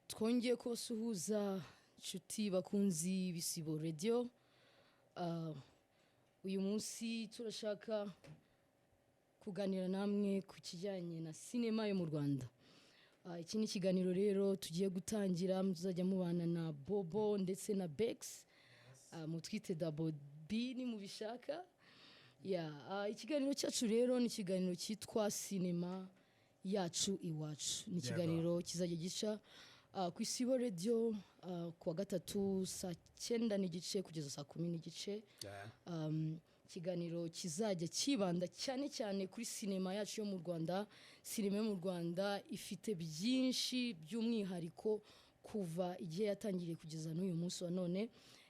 twongeye kubasuhuza inshuti bakunzi b'Isibo Radio. Uyu munsi turashaka kuganira namwe ku kijyanye na sinema yo mu Rwanda. Iki ni ikiganiro rero tugiye gutangira, muzajya mubana na Bobo ndetse na Bex, mutwite Double B ni mubishaka. Ikiganiro cyacu rero ni ikiganiro cyitwa Sinema Yacu Iwacu. Ni ikiganiro kizajya gica ku Isibo Radio kuwa gatatu saa 9 n'igice kugeza saa 10 n'igice. Ikiganiro kizajya kibanda cyane cyane kuri sinema yacu yo mu Rwanda. Sinema yo mu Rwanda ifite byinshi by'umwihariko kuva igihe yatangiriye kugeza n'uyu munsi wa none.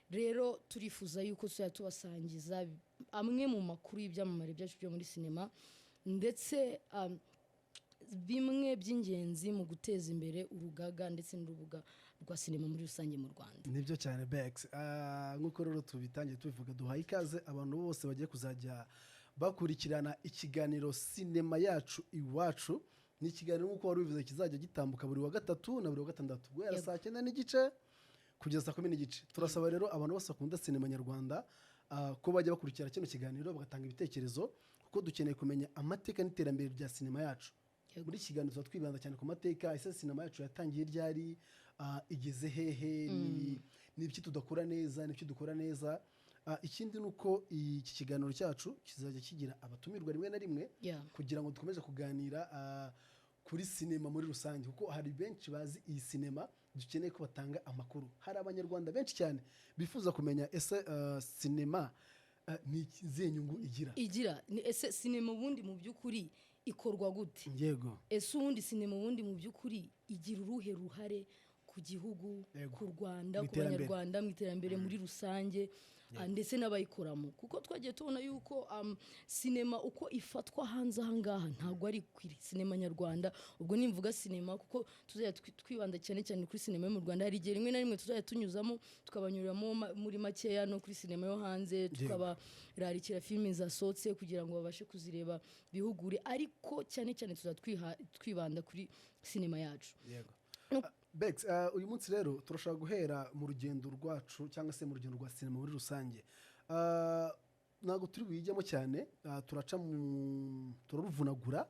Rero turifuza yuko tubasangiza amwe mu makuru y'ibyamamare byacu byo muri sinema, ndetse bimwe by'ingenzi mu guteza imbere urugaga ndetse n'urubuga rwa sinema muri rusange mu Rwanda. Nibyo cyane Bex. Nkuko rero tubitangiye tubivuga, duhaye ikaze abantu bose bagiye kuzajya bakurikirana ikiganiro Sinema Yacu Iwacu. Ni ikiganiro nkuko wari ubivuze kizajya gitambuka buri wa gatatu na buri wa gatandatu guhera saa 9 n'igice kugeza saa 10 n'igice. Turasaba rero abantu bose bakunda sinema nyarwanda ko bajya bakurikira kino kiganiro bagatanga ibitekerezo, kuko dukeneye kumenya amateka n'iterambere rya sinema yacu. Muri kiganiro twibanda cyane ku mateka, ese sinema yacu yatangiye ryari, igeze hehe, ni ibiki tudakora neza, n'ibiki dukora neza. Ikindi nuko iki kiganiro cyacu kizajya kigira abatumirwa rimwe na rimwe kugira ngo dukomeze kuganira kuri sinema muri rusange, kuko hari benshi bazi iyi sinema, dukeneye ko batanga amakuru. Hari abanyarwanda benshi cyane bifuza kumenya ese sinema ni izihe nyungu igira ni ese sinema ubundi mu by'ukuri ikorwa gute. Yego. Ese ubundi sinema ubundi mu by'ukuri igira uruhe ruhare ku gihugu, ku Rwanda, ku Banyarwanda, mu iterambere muri rusange, ndetse n'abayikoramo. Kuko twagiye tubona yuko sinema uko ifatwa hanze aha ngaha ntabwo ari kwiri sinema nyarwanda. Ubwo nimvuga sinema kuko tuzajya twibanda cyane cyane kuri sinema yo mu Rwanda. Hari igihe rimwe na rimwe tuzajya tunyuzamo tukabanyuramo muri makeya no kuri sinema yo hanze, tukabararikira filime zasohotse kugira ngo babashe kuzireba bihugure, ariko cyane cyane tuzajya twibanda kuri sinema yacu. Yego. Bex, uyu munsi rero turashaka guhera mu rugendo rwacu cyangwa se mu rugendo rwa sinema muri rusange. Ntabwo turi buyijyamo cyane, turaca turaruvunagura,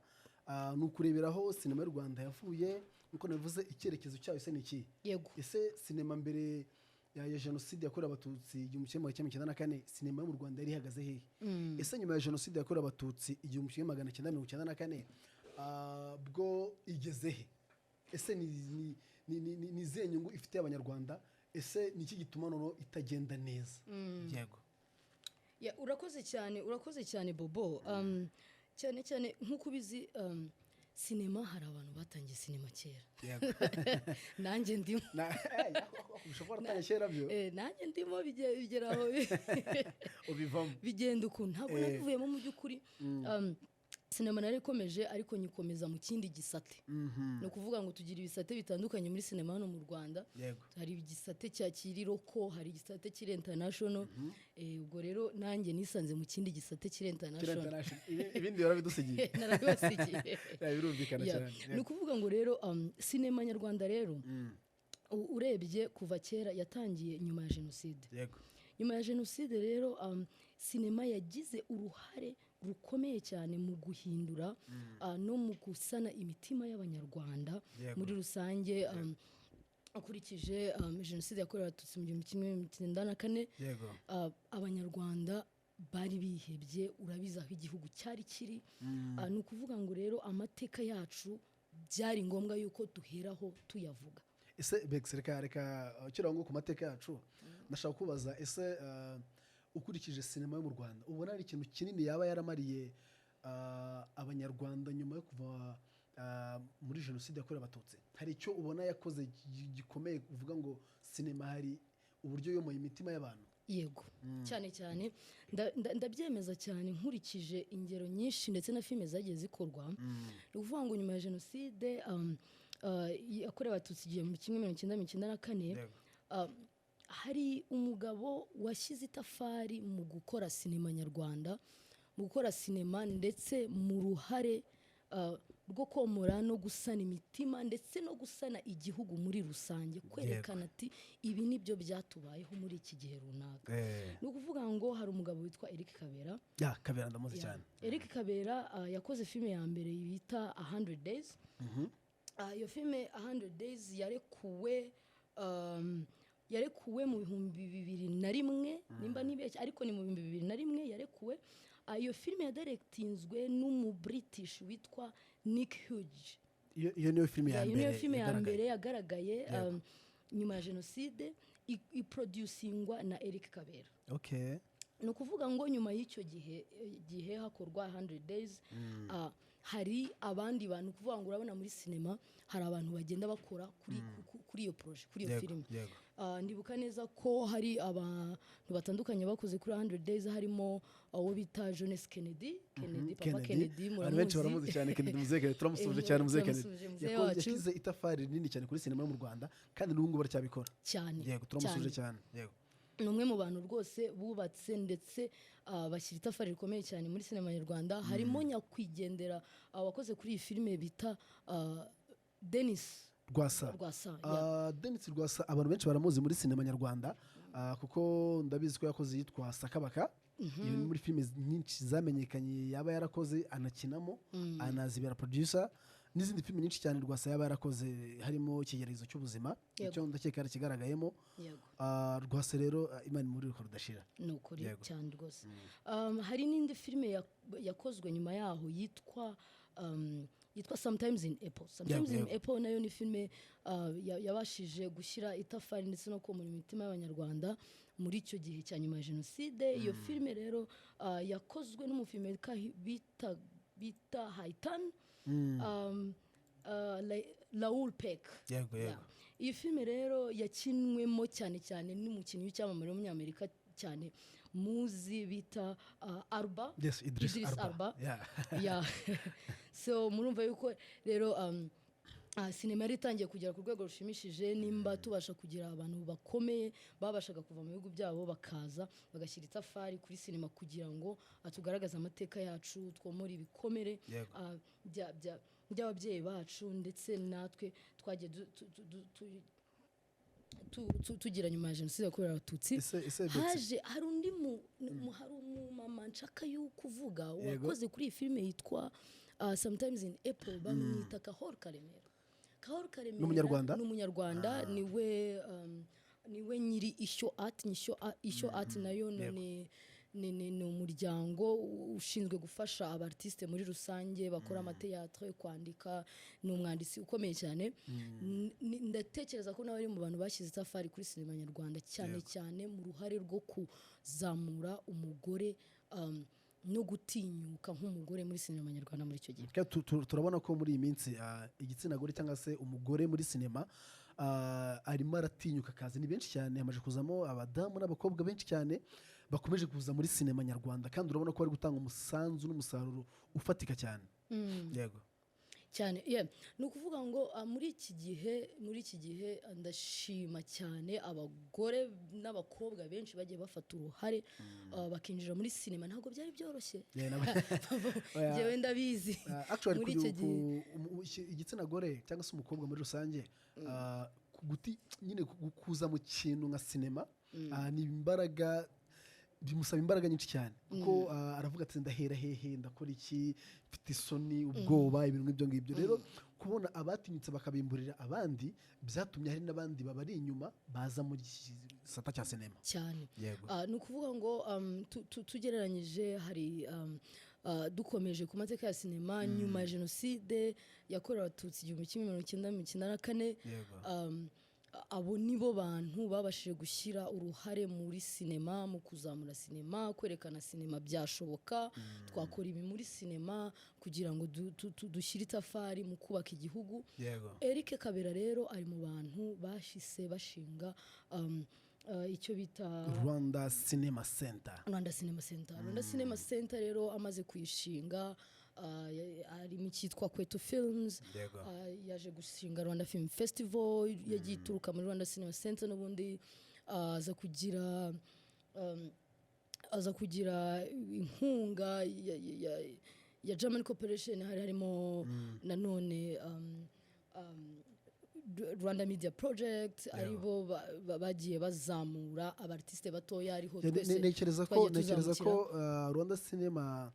ni ukureberaho sinema y'u Rwanda yavuye, nkuko nabivuze icyerekezo cyayo ese ni iki. Yego. Ese sinema mbere ya jenoside yakorewe abatutsi 1994 sinema yo mu Rwanda yari ihagaze hehe? Ese nyuma ya jenoside yakorewe abatutsi 1994 bwo igeze he? Ese ni izihe nyungu ifite abanyarwanda? Ese ni iki gituma noneho itagenda neza? Yego. Urakoze cyane Bobo. Cyane cyane nk'uko ubizi, sinema hari abantu batangiye sinema kera. Yego. Nanjye ndimo. Ushobora gutanga kera byo? Nanjye ndimo bigeraho ubivamo. Bigenda ukuntu ntabwo nabivuyemo mu by'ukuri. Sinema narikomeje ariko nyikomeza mu kindi gisate. No kuvuga ngo tugira ibisate bitandukanye muri sinema hano mu Rwanda. Hari igisate cya Kiriroko, hari igisate kiri international. Ubwo rero nanjye nisanze mu kindi gisate kiri international. Ibindi yarabidusigiye. Narabibasigiye. Birumvikana cyane. No kuvuga ngo rero sinema nyarwanda rero urebye kuva kera yatangiye nyuma ya jenoside. Yego. Nyuma ya jenoside rero sinema yagize uruhare rukomeye cyane mu guhindura no mu gusana imitima y'abanyarwanda muri rusange. Akurikije jenoside yakorewe abatutsi mu 1994, abanyarwanda bari bihebye, urabizi aho igihugu cyari kiri. Ni ukuvuga ngo rero amateka yacu byari ngombwa yuko duheraho tuyavuga. Ese Bex, reka kirango ku mateka yacu, ndashaka kubaza ese ukurikije sinema yo mu Rwanda ubona ari ikintu kinini yaba yaramariye abanyarwanda nyuma yo kuva muri jenoside yakorewe abatutsi? Hari icyo ubona yakoze gikomeye uvuga ngo sinema hari uburyo yomoye imitima y'abantu? Yego. Cyane cyane ndabyemeza cyane nkurikije ingero nyinshi ndetse na filime zagiye zikorwa. Ni ukuvuga ngo nyuma ya jenoside yakorewe abatutsi igihe mu 1994, hari umugabo washyize itafari mu gukora sinema nyarwanda, mu gukora sinema ndetse mu ruhare rwo komora no gusana imitima ndetse no gusana igihugu muri rusange, kwerekana ati ibi nibyo byatubayeho muri iki gihe runaka. Ni ukuvuga ngo hari umugabo witwa Eric Kabera. Kabera ndamuzi cyane. Eric Kabera yakoze filime ya mbere bita 100 Days. Iyo filime 100 Days yarekuwe mu 2001 nimba nibeshye, ariko ni mu 2001 yarekuwe. Iyo filime yadirectinzwe n'umu British witwa Nick Hughes. Iyo niyo filime ya mbere. Iyo filime ya mbere yagaragaye nyuma ya jenoside, iproducingwa na Eric Kabera. Okay. Ni ukuvuga ngo nyuma y'icyo gihe hakorwa 100 Days, hari abandi bantu, kuvuga ngo urabona muri sinema hari abantu bagenda bakora kuri iyo projet, kuri iyo filime. Ndibuka neza ko hari abantu batandukanye bakoze kuri 100 Days, harimo uwo bita Jones Kennedy, Papa Kennedy, muramuzi. Benshi baramuzi cyane Kennedy, muzeke turamusubije cyane muzeke. Yakoze itafari rinini cyane kuri sinema mu Rwanda, kandi n'ubungu baracyabikora cyane. Yego, turamusubije cyane. Yego. Ni umwe mu bantu rwose bubatse ndetse bashyira itafari rikomeye cyane muri sinema nyarwanda. Harimo nyakwigendera wakoze kuri iyi filime bita Denis Rwasa. Denis Rwasa abantu benshi baramuzi muri sinema nyarwanda, kuko ndabizi ko yakoze yitwa Sakabaka. Iyo muri filime nyinshi zamenyekanye yaba yarakoze, anakinamo, anazibera producer, n'izindi filime nyinshi cyane Rwasa yaba yarakoze, harimo Ikigeregezo cy'ubuzima, icyo ndakeka kigaragayemo. Rwasa rero Imana muri ruko rudashira. Ni ukuri cyane rwose. Hari n'indi filime yakozwe nyuma yaho yitwa Sometimes in April. Sometimes in April nayo ni filime yabashije gushyira itafari ndetse no komora imitima y'abanyarwanda muri icyo gihe cya nyuma ya jenoside. Iyo filime rero yakozwe n'umufilme bita Haitan, Raoul Peck. Iyi filime rero yakinwemo cyane cyane n'umukinnyi w'icyamamare w'umunyamerika cyane muzi bita Arba. Idris Arba. So murumva yuko rero sinema yari itangiye kugera ku rwego rushimishije, nimba tubasha kugira abantu bakomeye babashaga kuva mu bihugu byabo bakaza bagashyira itafari kuri sinema kugira ngo tugaragaze amateka yacu, twomora ibikomere by'ababyeyi bacu, ndetse natwe twagiye tugira nyuma ya jenoside yakorewe Abatutsi. Hari undi umumama nshaka y'uko uvuga wakoze kuri iyi filime yitwa Sometimes in April, bamwita Kahor Karemera. Kahor Karemera ni umunyarwanda, niwe nyiri Ishyo Art. Ishyo Art nayo ni umuryango ushinzwe gufasha abartiste muri rusange bakora amateatro yo kwandika. Ni umwanditsi ukomeye cyane. Ndatekereza ko nawe ari mu bantu bashyize itafari kuri sinema nyarwanda cyane cyane mu ruhare rwo kuzamura umugore no gutinyuka nk'umugore muri sinema nyarwanda muri icyo gihe. Turabona ko muri iyi minsi igitsina gore cyangwa se umugore muri sinema arimo aratinyuka akazi. Ni benshi cyane, hamaze kuzamo abadamu n'abakobwa benshi cyane bakomeje kuza muri sinema nyarwanda, kandi urabona ko bari gutanga umusanzu n'umusaruro ufatika cyane. Yego cyane. Ni ukuvuga ngo muri iki gihe ndashima cyane abagore n'abakobwa benshi bagiye bafata uruhare bakinjira muri sinema. Ntabwo byari byoroshye, njyewe ndabizi. Muri icyo gihe igitsina gore cyangwa se umukobwa muri rusange nyine kuza mu kintu nka sinema ni imbaraga, bimusaba imbaraga nyinshi cyane, kuko aravuga ati ndahera hehe, ndakora iki, mfite isoni, ubwoba, ibintu nk'ibyo ngibyo. Rero kubona abatinyutse bakabimburira abandi, byatumye hari n'abandi babari inyuma baza muri gisata cya sinema cyane. Ni ukuvuga ngo tugereranyije, hari dukomeje ku mateka ya sinema nyuma ya jenoside yakorewe Abatutsi 1994. Abo nibo bantu babashije gushyira uruhare muri sinema, mu kuzamura sinema, kwerekana sinema byashoboka, twakora ibi muri sinema kugira ngo dushyire itafari mu kubaka igihugu. Eric Kabera rero ari mu bantu bashise bashinga icyo bita Rwanda Cinema Center. Rwanda Cinema Center rero amaze kuyishinga, harimo icyitwa Kwetu Films, yaje gushinga Rwanda Film Festival, yagiye ituruka muri Rwanda Cinema Center, n'ubundi aza kugira inkunga ya German Corporation hari harimo nanone Rwanda Media Project aribo bagiye bazamura abartiste batoya ariho twese ntekereza ko Rwanda Cinema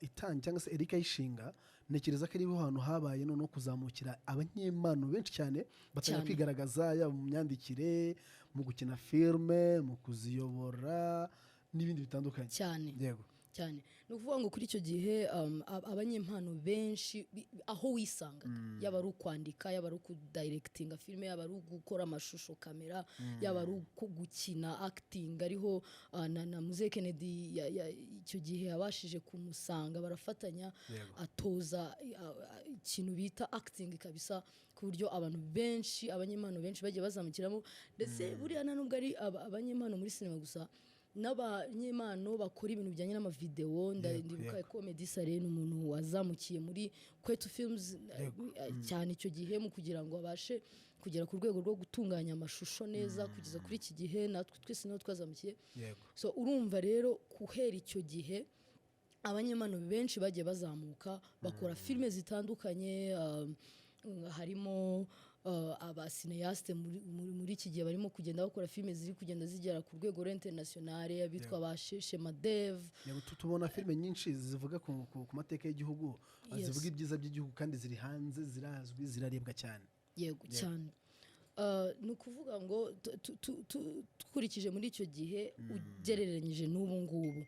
itangi cyangwa se Erika Ishinga ntekereza ko ariho hantu habaye no kuzamukira abanyempano benshi cyane batanga kwigaragaza yaba mu myandikire mu gukina filme mu kuziyobora n'ibindi bitandukanye yego cyane no kuvuga ngo kuri icyo gihe abanyempano benshi aho wisanga yaba ari ukwandika yaba ari kudirectinga filme yaba ari gukora amashusho kamera yaba ari gukina acting ariho na Muze Kennedy icyo gihe yabashije kumusanga barafatanya atoza ikintu bita acting kabisa ku buryo abantu benshi abanyempano benshi bagiye bazamukiramo ndetse buriya nubwo ari abanyempano muri sinema gusa n'abanyempano bakora ibintu bijyanye n'amavideo ndibuka ko Meddy Saleh n'umuntu wazamukiye muri Kwetu Films cyane icyo gihe mu kugira ngo abashe kugera ku rwego rwo gutunganya amashusho neza kugeza kuri iki gihe natwe twese no twazamukiye so urumva rero guhera icyo gihe abanyempano benshi bagiye bazamuka bakora filme zitandukanye harimo abasineyaste muri iki gihe barimo kugenda bakora filme ziri kugenda zigera ku rwego international abitwa ba Shema Dev tubona filme nyinshi zivuga ku mateka y'igihugu zivuga ibyiza by'igihugu kandi ziri hanze zirazwi zirarebwa cyane yego cyane ni ukuvuga ngo dukurikije muri icyo gihe ugereranyije n'ubu ngubu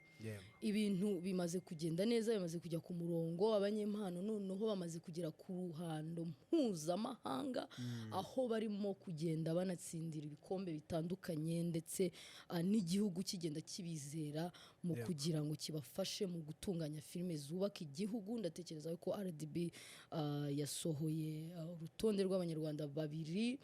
ibintu bimaze kugenda neza bimaze kujya ku murongo abanyempano noneho bamaze kugera ku ruhando mpuzamahanga aho barimo kugenda banatsindira ibikombe bitandukanye ndetse n'igihugu kigenda kibizera mu kugira ngo kibafashe mu gutunganya filime zubaka igihugu ndatekereza ko RDB yasohoye urutonde rw'abanyarwanda babiri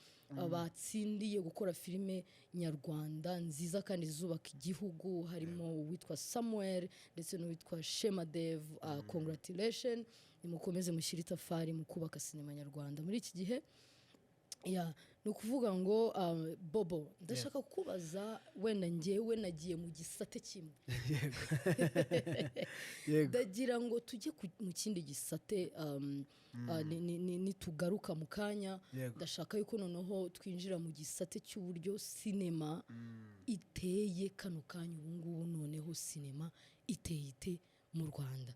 batsindiye gukora filime nyarwanda nziza kandi zubaka igihugu harimo uwitwa Samuel ndetse n'uwitwa Shema Dev congratulation nimukomeze mushyira itafari mu kubaka sinema nyarwanda muri iki gihe ni ukuvuga ngo Bobo ndashaka kubaza wenda njyewe nagiye mu gisate kimwe ndagira ngo tujye mu kindi gisate nitugaruka mu kanya ndashaka yuko noneho twinjira mu gisate cy'uburyo sinema iteye kano kanya ubu ngubu noneho sinema iteye ite mu Rwanda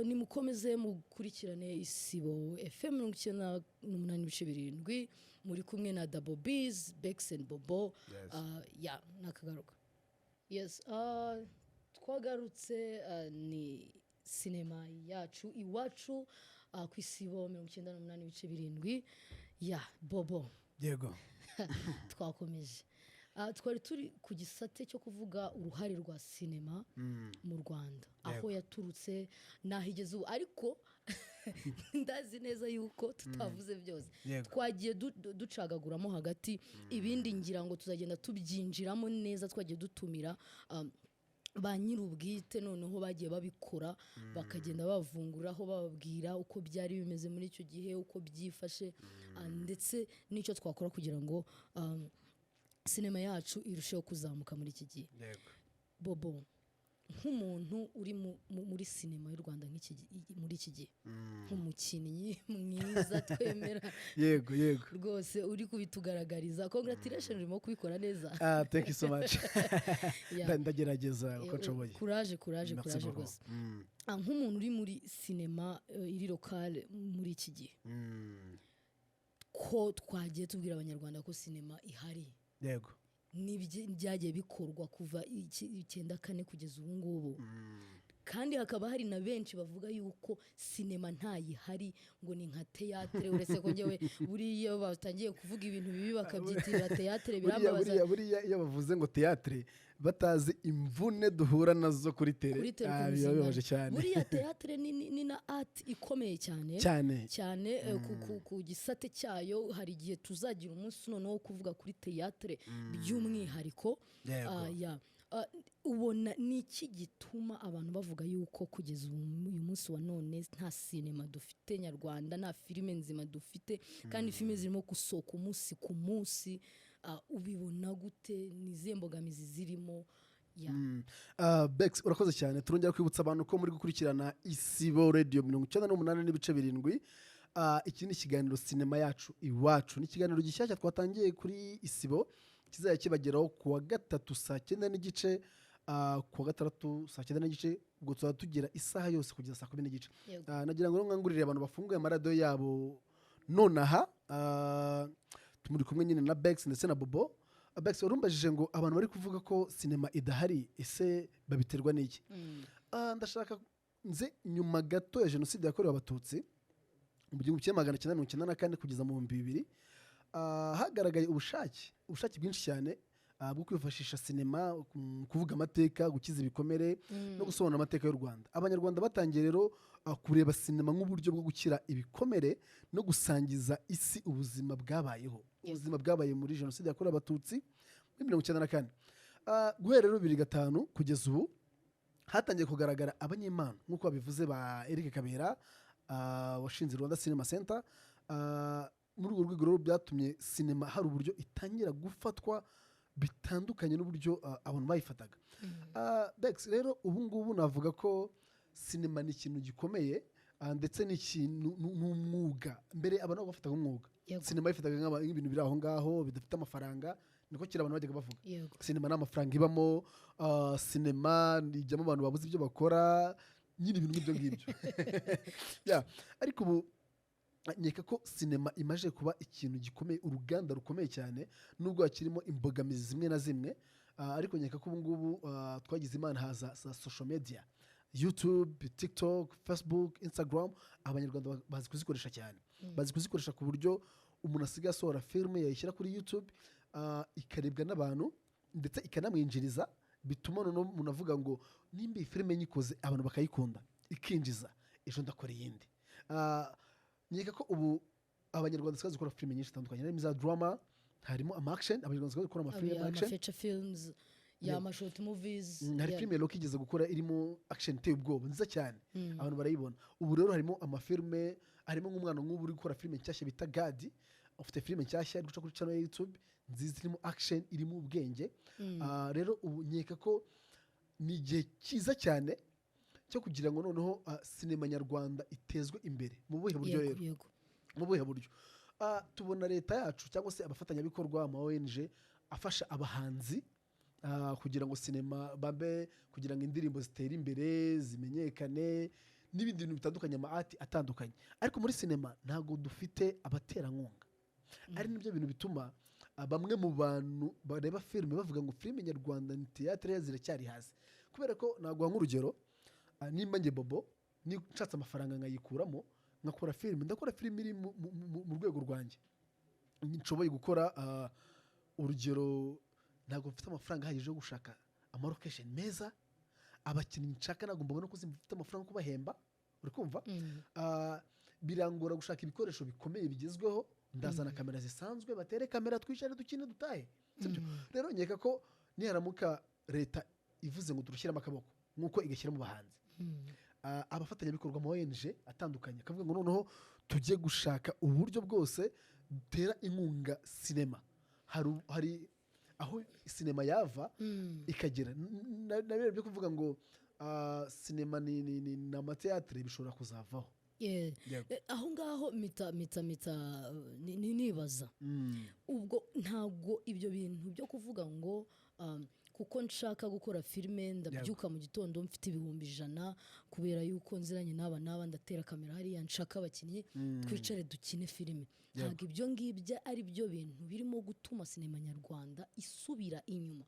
nimukomeze mukurikirane Isibo FM 98.7 muri kumwe na Double B's Bex and Bobo nakagaruka twagarutse ni sinema yacu iwacu ku Isibo 98.7 Bobo yego twakomeje twari turi ku gisate cyo kuvuga uruhare rwa sinema mu Rwanda aho yaturutse nahigeze ubu ariko ndazi neza yuko tutavuze byose twagiye ducagaguramo hagati ibindi ngira ngo tuzagenda tubyinjiramo neza twagiye dutumira ba nyir'ubwite noneho bagiye babikora bakagenda bavunguraho bababwira uko byari bimeze muri icyo gihe uko byifashe ndetse n'icyo twakora kugira ngo sinema yacu irusheho kuzamuka muri iki gihe Bobo nk'umuntu uri muri sinema y'u Rwanda muri iki gihe nk'umukinnyi mwiza twemera yego rwose uri kubitugaragariza congratulation urimo kubikora neza thank you so much ndagerageza uko nshoboye courage rwose nk'umuntu uri muri sinema iri locale muri iki gihe ko twagiye tubwira abanyarwanda ko sinema ihari yego byagiye bikorwa kuva 94 kugeza ubu ngubu kandi hakaba hari na benshi bavuga yuko sinema ntayihari ngo ni nka teatre uretse ko ngewe buriya batangiye kuvuga ibintu bibi bakabyitirira teatre birambabaza buriya iyo bavuze ngo teatre batazi imvune duhura nazo kuri tele bibabaje cyane buriya teatre ni na art ikomeye cyane ku gisate cyayo hari igihe tuzagira umunsi noneho kuvuga kuri teatre by'umwihariko ubona ni iki gituma abantu bavuga yuko kugeza uyu munsi wa none nta sinema dufite nyarwanda nta filime nzima dufite kandi filime zirimo gusohoka umunsi ku munsi ubibona gute n'izihe mbogamizi zirimo Bex urakoze cyane turongera kwibutsa abantu ko muri gukurikirana Isibo Radio 98.7. Iki ni ikiganiro sinema yacu iwacu, ni ikiganiro gishyashya twatangiye kuri Isibo, kizajya kibageraho kuwa gatatu saa 9:30, kuwa gatandatu saa 9:30, ubwo tuzaba tugira isaha yose kugeza saa 10:30. Nagira ngo nkangurire abantu bafunguye amaradiyo yabo nonaha, tumuri kumwe nyine na Bex ndetse na Bobo. Bex urumbajije ngo abantu bari kuvuga ko sinema idahari ese babiterwa n'iki? Ndashaka nze nyuma gato ya jenoside yakorewe abatutsi mu 1994 kugeza mu 2000, hagaragaye ubushake bwinshi cyane bwo kwifashisha sinema, kuvuga amateka, gukiza ibikomere no gusobanura amateka y'u Rwanda. Abanyarwanda batangiye rero kureba sinema nk'uburyo bwo gukira ibikomere no gusangiza isi ubuzima bwabayeho, ubuzima bwabaye muri jenoside yakorewe abatutsi muri 1994. Guhera rero 2005 kugeza ubu hatangiye kugaragara abanyempano nk'uko babivuze ba Eric Kabera washinze Rwanda Cinema Center. Muri urwo rwego rero byatumye sinema hari uburyo itangira gufatwa bitandukanye n'uburyo abantu bayifataga. Bex rero ubu ngubu navuga ko sinema ni ikintu gikomeye, ndetse n'umwuga. Mbere abantu bafataga umwuga, sinema yifataga nk'ibintu biri aho ngaho bidafite amafaranga, niko kira abantu bajyaga bavuga. Sinema n'amafaranga ibamo, sinema ijyamo abantu babuze ibyo bakora, nyine ibintu nk'ibyo ngibyo. Ariko ubu nkeka ko sinema imaje kuba ikintu gikomeye, uruganda rukomeye cyane, nubwo hakirimo imbogamizi zimwe na zimwe, ariko nkeka ko ubu ngubu twagize imana haza social media, YouTube, TikTok, Facebook, Instagram. Abanyarwanda bazi kuzikoresha cyane, bazi kuzikoresha ku buryo umuntu asigaye asohora filime yayishyira kuri YouTube, ikarebwa n'abantu ndetse ikanamwinjiriza, bituma noneho umuntu avuga ngo nimba iyi filime nyikoze abantu bakayikunda ikinjiza, ejo ndakora iyindi. Nkeka ko ubu abanyarwanda sikaze gukora filime nyinshi zitandukanye, harimo za drama, harimo action, abanyarwanda sikaze gukora amafilime action, feature films, short movies. Hari filime Loki igeze gukora irimo action iteye ubwoba nziza cyane, abantu barayibona. Ubu rero harimo amafilime, harimo nk'umwana nk'ubu uri gukora filime nshyashya bita Gadi, ufite filime nshyashya iri guca kuri channel ya YouTube nziza, irimo action, irimo ubwenge. Rero ubu nkeka ko ni igihe cyiza cyane cyo kugira ngo noneho sinema nyarwanda itezwe imbere. Mu buhe buryo rero? Mu buhe buryo? Tubona leta yacu cyangwa se abafatanyabikorwa, ama ONG afasha abahanzi kugira ngo sinema babe, kugira ngo indirimbo zitere imbere, zimenyekane, n'ibindi bintu bitandukanye, ama art atandukanye. Ariko muri sinema ntago dufite abaterankunga. Ari nibyo bintu bituma bamwe mu bantu bareba filime bavuga ngo filime nyarwanda ni théâtre ziracyari hasi. Kubera ko naguha nk'urugero, nimba nge Bobo nshatse amafaranga nkayikuramo nkakora filime, ndakora filime iri mu rwego rwanjye, nshoboye gukora urugero, ntabwo mfite amafaranga ahagije yo gushaka amalocation meza, abakinnyi nshaka ntabwo mbona ko mfite amafaranga yo kubahemba, uri kumva? Birangora gushaka ibikoresho bikomeye bigezweho, ndazana kamera zisanzwe, batere kamera, twicare dukine dutahe. Rero nkeka ko niharamuka leta ivuze ngo turushyiramo akaboko nk'uko igashyira mu bahanzi, abafatanyabikorwa mu ONG atandukanye akavuga ngo noneho tujye gushaka uburyo bwose dutera inkunga sinema, hari aho sinema yava ikagera. Nabyo byo kuvuga ngo sinema ni amateatire bishobora kuzavaho. Aho ngaho nibaza ubwo ntabwo ibyo bintu byo kuvuga ngo kuko nshaka gukora filime ndabyuka mu gitondo mfite 100,000 kubera yuko nziranye n'aba ndatera kamera hariya nshaka abakinnyi twicare dukine filime. Ntabwo ibyo ngibyo ari byo bintu birimo gutuma sinema nyarwanda isubira inyuma.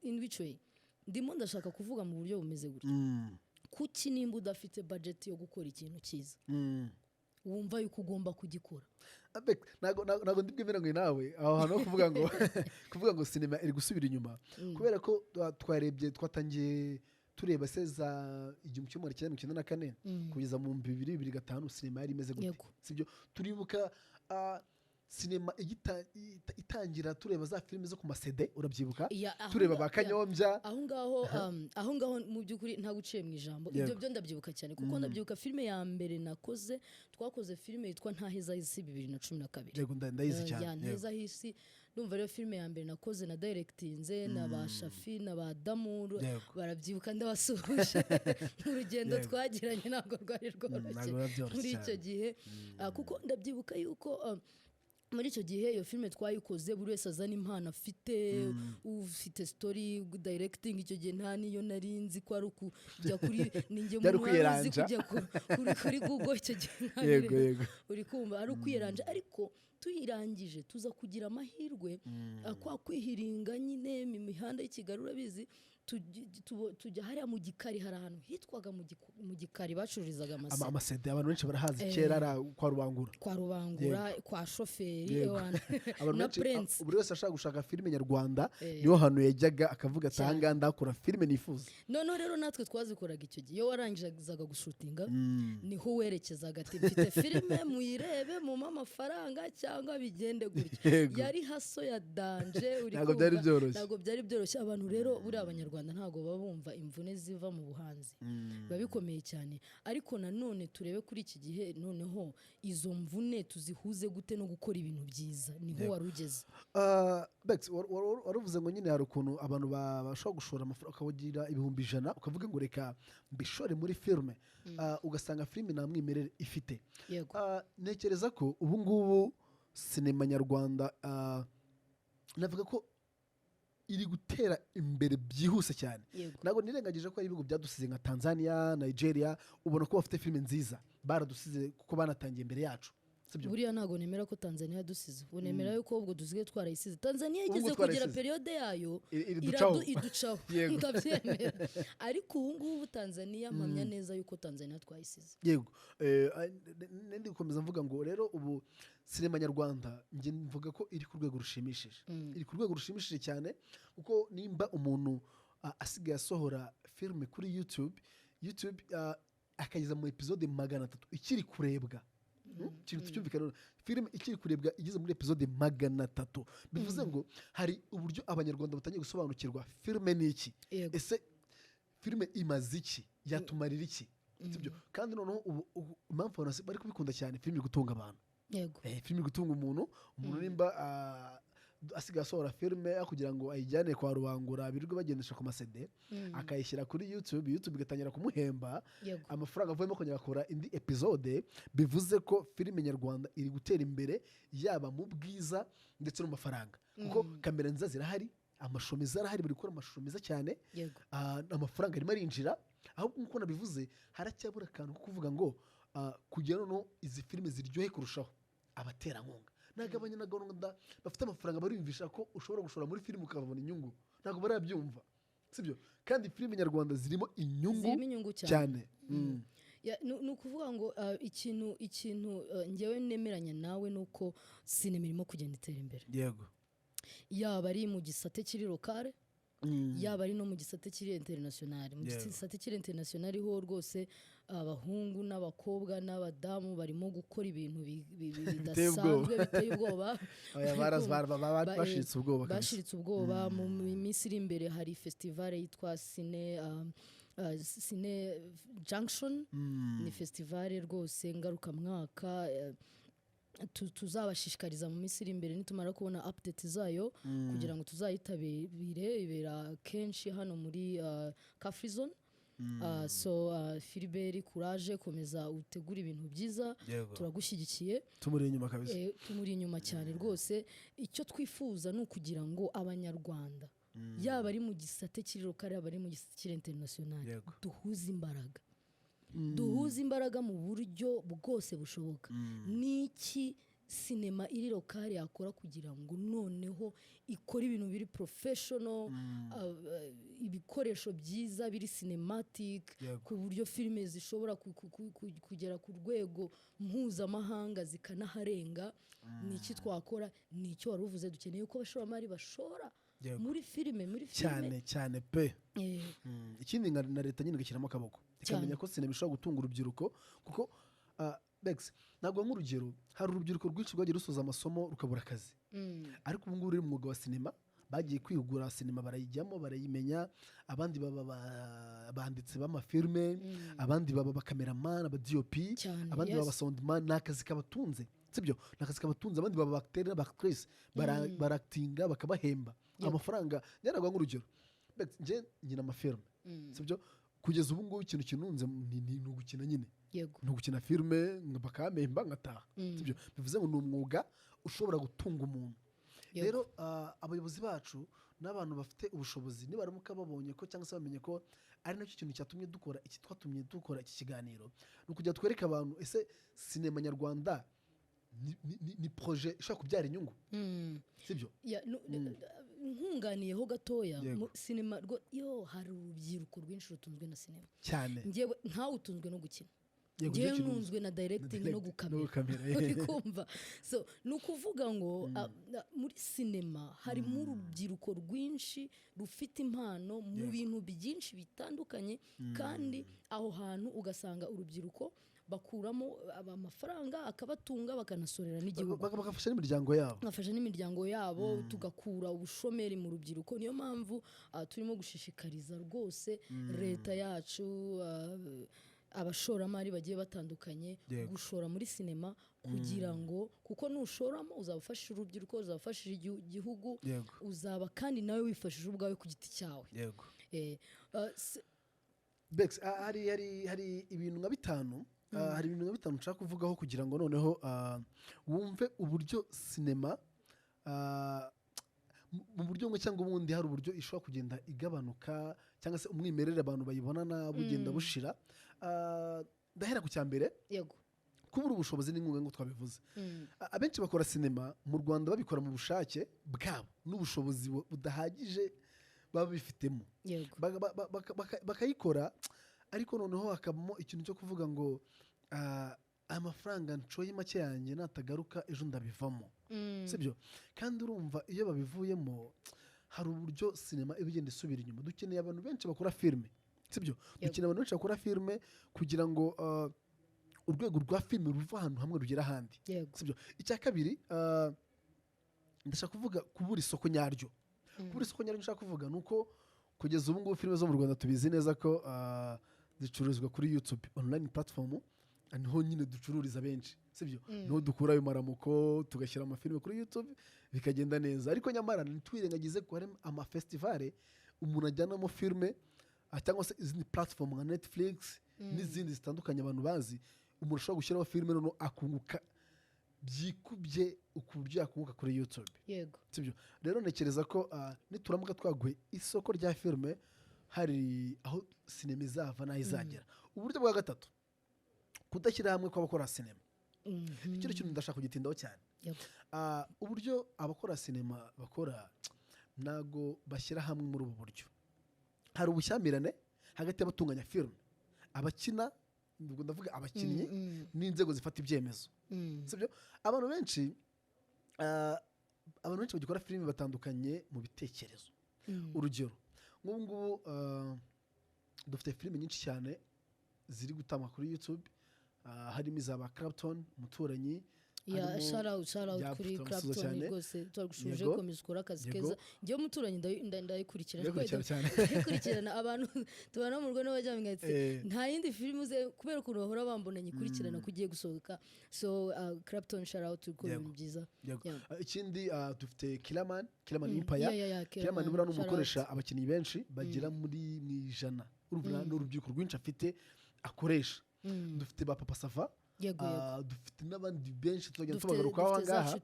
In which way? Ndimo ndashaka kuvuga mu buryo bumeze gutya. Kuki nimba udafite budget yo gukora ikintu cyiza, wumva yuko ugomba kugikora? Ntabwo ndibwemera ngo nawe aho hantu ho kuvuga ngo sinema iri gusubira inyuma, kubera ko twatangiye tureba se za 1994 kugeza mu 2005 sinema yari imeze gute, sibyo? Turibuka sinema itangira tureba za filime zo ku masede urabyibuka Ya, tureba ba Kanyombya aho ngaho mu by'ukuri nta guciye mu ijambo ibyo byo ndabyibuka cyane kuko ndabyibuka filime ya mbere nakoze twakoze filime yitwa Ntaheza Hisi 2012 yego ndayizi cyane ya Ntaheza Hisi ndumva rero filime ya mbere nakoze na directinze na ba Shafi na ba Damuru barabyibuka ndabasuhuje urugendo twagiranye ntabwo rwari rworoshye muri icyo gihe kuko ndabyibuka yuko muri icyo gihe iyo filime twayikoze buri wese azana impano afite ufite story directing icyo gihe nta niyo nari nzi ko ari ukujya kuri ninjye umuntu wazi kujya kuri Google icyo gihe uri kumva ari ukwiranja ariko tuyirangije tuza kugira amahirwe kwa kwihiringa nyine mu mihanda y'Ikigali urabizi tujya hariya mu gikari hari ahantu hitwaga mu gikari bacururizaga amasede abantu benshi barahazi kera kwa Rubangura kwa shoferi na Prince buri wese ashaka gushaka filime nyarwanda niho hantu yajyaga akavuga atanga ndakora filime nifuza none rero natwe twazikoraga icyo gihe iyo warangizaga gushutinga niho werekezaga ati mfite filime muyirebe mu amafaranga cyangwa bigende gutyo yari haso ya danje uri ntabwo byari byoroshye abantu rero buri abanyarwanda ntabwo baba bumva imvune ziva mu buhanzi biba bikomeye cyane ariko nanone turebe kuri iki gihe noneho izo mvune tuzihuze gute no gukora ibintu byiza niho warugeze Bex waruvuze ngo nyine hari ukuntu abantu bashobora gushora amafaranga ukavugira 100,000 ukavuga ngo reka mbishore muri filime ugasanga filime nta mwimerere ifite ntekereza ko ubu ngubu sinema nyarwanda navuga ko iri gutera imbere byihuse cyane ntabwo nirengagije ko ari ibihugu byadusize nka Tanzania Nigeria ubona ko bafite filime nziza baradusize kuko banatangiye imbere yacu buriya ntabwo nemera ko Tanzania yadusize unemera yuko ubwo dusigaye twarayisize Tanzania igeze kugira periode yayo iducaho ndabyemera ariko ubu ngubu Tanzania mpamya neza yuko Tanzania twayisize yego ndi gukomeza mvuga ngo rero ubu sinema nyarwanda njye mvuga ko iri ku rwego rushimishije iri ku rwego rushimishije cyane kuko nimba umuntu asigaye asohora filime kuri YouTube akageza mu episode 300 ikiri kurebwa ikintu cyumvikana filime ikiri kurebwa igeze muri episode 300 bivuze ngo hari uburyo abanyarwanda batangiye gusobanukirwa filime ni iki ese filime imaze iki yatumarira iki sibyo kandi noneho impamvu abantu bari kubikunda cyane filime gutunga abantu filime gutunga umuntu nimba asigaye asohora filime kugira ngo ayijyane kwa Rubangura birirwe bagendesha ku masede akayishyira kuri YouTube igatangira kumuhemba amafaranga avuyemo kongera akora indi episode bivuze ko filime nyarwanda iri gutera imbere yaba mu bwiza ndetse no mu mafaranga kuko kamera nziza zirahari amashusho meza arahari bari gukora amashusho meza cyane amafaranga arimo arinjira ahubwo nk'uko nabivuze haracyabura akantu ko kuvuga ngo kugira noneho izi filime ziryohe kurushaho abaterankunga ntabwo abanyarwanda bafite amafaranga bariyumvisha ko ushobora gushora muri filime ukabona inyungu ntabwo barabyumva sibyo kandi filime nyarwanda zirimo inyungu cyane ni ukuvuga ngo ikintu ngewe nemeranya nawe ni uko sinema irimo kugenda itera imbere yego yaba ari mu gisate kiri lokale yaba ari no mu gisate kiri international mu gisate kiri international ho rwose abahungu n'abakobwa n'abadamu barimo gukora ibintu bidasanzwe biteye ubwoba bashiritse ubwoba mu minsi iri imbere hari festival yitwa Cine Junction ni festival rwose ngarukamwaka tuzabashishikariza mu minsi iri imbere nitumara kubona update zayo kugira ngo tuzayitabire ibera kenshi hano muri Free Zone Philibert courage komeza utegura ibintu byiza turagushyigikiye tumuri inyuma kabisa tumuri inyuma cyane rwose icyo twifuza ni ukugira ngo abanyarwanda yaba ari mu gisate kiri lokale yaba ari mu gisate kiri international duhuze imbaraga duhuze imbaraga mu buryo bwose bushoboka niki sinema iri lokale yakora kugira ngo noneho ikora ibintu biri professional ibikoresho byiza biri cinematic ku buryo filime zishobora kugera ku rwego mpuzamahanga zikanaharenga niki twakora nicyo waruvuze dukeneye ko abashoramari bashora muri filime cyane pe ikindi na leta nyine gashyiramo akaboko ikamenya ko sinema ishobora gutunga urubyiruko kuko Bex ntabwo nk'urugero hari urubyiruko rwinshi rwagiye rusoza amasomo rukabura akazi ariko ubu ngubu ruri mu mwuga wa sinema bagiye kwihugura sinema barayijyamo barayimenya abandi baba banditsi b'amafilme abandi baba bakameramani aba-DOP abandi baba soundman ni akazi kabatunze sibyo ni akazi kabatunze abandi baba acteur n'aba-actrice barakitinga bakabahemba amafaranga nyaragwa nk'urugero njye nkina amafilme sibyo kugeza ubu ngubu ikintu kinunze ni ugukina nyine ni ugukina filme bakamemba ngataha sibyo bivuze ngo ni umwuga ushobora gutunga umuntu rero abayobozi bacu n'abantu bafite ubushobozi nibaramuka babonye ko cyangwa se bamenye ko ari nacyo kintu cyatumye dukora iki twatumye dukora iki kiganiro ni ukujya twereka abantu ese sinema nyarwanda ni projet ishobora kubyara inyungu sibyo nkunganiyeho gatoya sinema hari urubyiruko rwinshi rutunzwe na sinema cyane njyewe ntawe utunzwe no gukina njyewe ntunzwe na directing no gukamera uri kumva so ni ukuvuga ngo muri sinema harimo urubyiruko rwinshi rufite impano mu bintu byinshi bitandukanye kandi aho hantu ugasanga urubyiruko bakuramo amafaranga akabatunga bakanasorera n'igihugu bagafasha n'imiryango yabo tugakura ubushomeri mu rubyiruko niyo mpamvu turimo gushishikariza rwose leta yacu abashoramari bagiye batandukanye gushora muri sinema kugira ngo kuko nushoramo uzabafasha urubyiruko uzabafasha igihugu uzaba kandi nawe wifashije ubwawe ku giti cyawe Bex hari ibintu nka bitanu hari ibintu nka bitanu nshaka kuvugaho kugira ngo noneho wumve uburyo sinema mu buryo bumwe cyangwa ubundi hari uburyo ishobora kugenda igabanuka cyangwa se umwimerere abantu bayibona nabi ugenda bushira ndahera ku cyambere kubura ubushobozi n'inkunga ngo twabivuze abenshi bakora sinema mu Rwanda babikora mu bushake bwabo n'ubushobozi budahagije baba bifitemo bakayikora ariko noneho hakabamo ikintu cyo kuvuga ngo amafaranga nshoye make yanjye natagaruka ejo ndabivamo sibyo kandi urumva iyo babivuyemo hari uburyo sinema iba igenda isubira inyuma dukeneye abantu benshi bakora filime sibyo dukeneye abantu benshi bakora filime kugira ngo urwego rwa filime ruva ahantu hamwe rugera ahandi sibyo icya kabiri ndashaka kuvuga kubura isoko nyaryo kubura isoko nyaryo nshaka kuvuga ni uko kugeza ubu ngubu filime zo mu Rwanda tubizi neza ko zicururizwa kuri YouTube online platform niho nyine ducururiza benshi sibyo niho dukura ayo maramuko tugashyira amafilime kuri YouTube bikagenda neza ariko nyamara ntitwirengagize ko hari amafestivale umuntu ajyanamo filime cyangwa se izindi platform nka Netflix n'izindi zitandukanye abantu bazi umuntu ashobora gushyiraho filime noneho akunguka byikubye uburyo yakunguka kuri YouTube sibyo rero ntekereza ko nituramuka twaguye isoko rya filime hari aho sinema izava n'aho izagera uburyo bwa gatatu kudashyira hamwe kw'abakora sinema icyo kintu ndashaka kugitindaho cyane uburyo abakora sinema bakora ntago bashyira hamwe muri ubu buryo hari ubushyamirane hagati y'abatunganya filime abakina ndavuga abakinnyi n'inzego zifata ibyemezo sibyo abantu benshi bagikora filime batandukanye mu bitekerezo urugero nk'ubu ngubu dufite filime nyinshi cyane ziri gutangwa kuri YouTube harimo izaba Clapton umuturanyi shout out kuri Clapton rwose twagushuje komeza ukora akazi keza njye umuturanyi ndayikurikirana abantu tubana mu rugo n'abajya mwese nta yindi filime uze kubera ukuntu bahora bambona nyikurikirana kugiye gusohoka so Clapton shout out ku bintu byiza ikindi dufite Killaman Empire Killaman bura n'umukoresha abakinnyi benshi bagera muri mu ijana n'urubyiruko rwinshi afite akoresha dufite ba Papa Sava dufite n'abandi benshi tuzagenda tubagarukaho aho ngaha